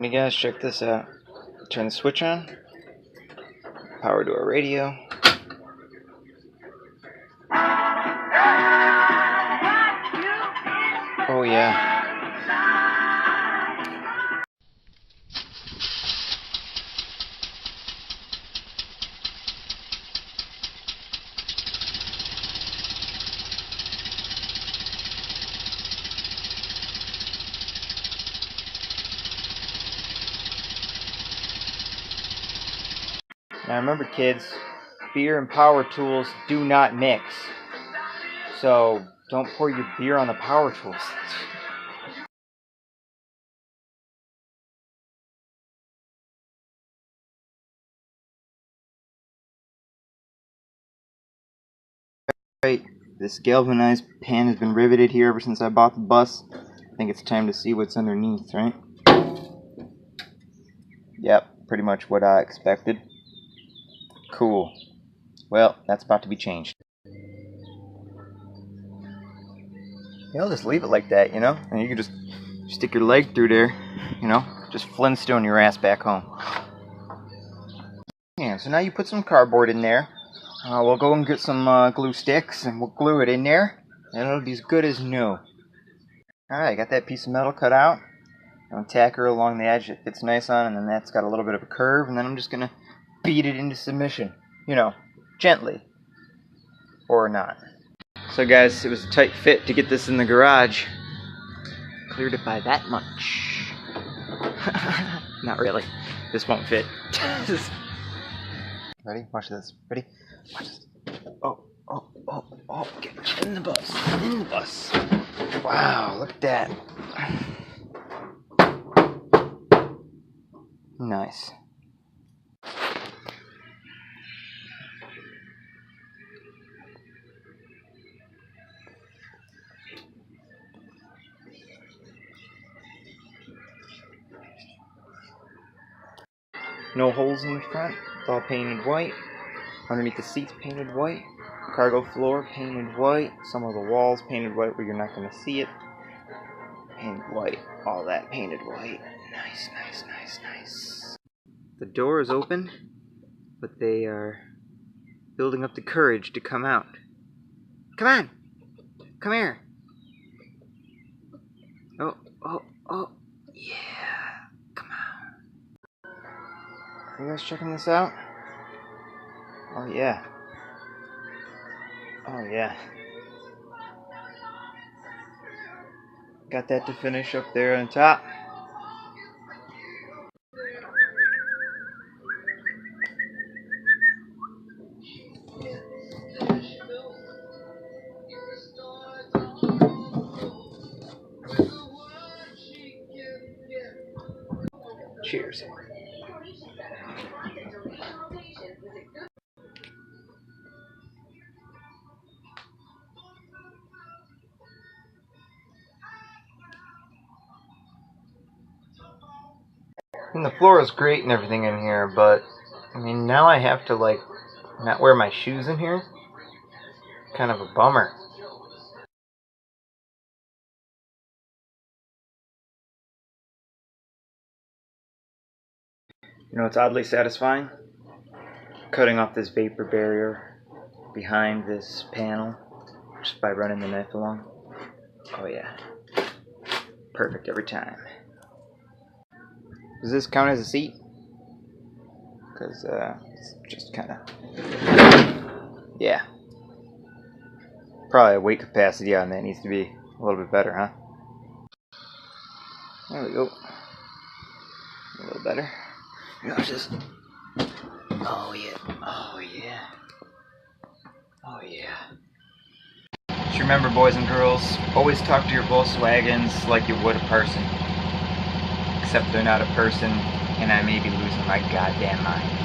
Hey guys, check this out. Turn the switch on. Power to our radio. Oh yeah. Now remember kids, beer and power tools do not mix. So don't pour your beer on the power tools. Right, this galvanized pan has been riveted here ever since I bought the bus. I think it's time to see what's underneath, right? Yep, pretty much what I expected. Cool. Well, that's about to be changed. Yeah, I'll just leave it like that, you know? And you can just stick your leg through there, you know? Just Flintstone your ass back home. Yeah, so now you put some cardboard in there. We'll go and get some glue sticks and we'll glue it in there. And it'll be as good as new. Alright, got that piece of metal cut out. I'm tack her along the edge. It fits nice on, and then that's got a little bit of a curve, and then I'm just gonna beat it into submission. You know, gently. Or not. So guys, it was a tight fit to get this in the garage. Cleared it by that much. Not really. This won't fit. Ready? Watch this. Ready? Watch this. Oh. Get in the bus. In the bus. Wow, look at that. Nice. No holes in the front. It's all painted white. Underneath the seats painted white. Cargo floor painted white. Some of the walls painted white where you're not going to see it. Painted white. All that painted white. Nice. The door is open, but they are building up the courage to come out. Come on! Come here! Oh, yeah! Come on! Are you guys checking this out? Oh yeah. Got that to finish up there on top. Cheers. And the floor is great and everything in here, but I mean now I have to like not wear my shoes in here. Kind of a bummer. You know, it's oddly satisfying cutting off this vapor barrier behind this panel just by running the knife along. Oh yeah. Perfect every time. Does this count as a seat? Because it's just kind of... Yeah. Probably a weight capacity on that needs to be a little bit better, huh? There we go. A little better. Watch this. Oh yeah. Just remember, boys and girls, always talk to your Volkswagens like you would a person. Except they're not a person, and I may be losing my goddamn mind.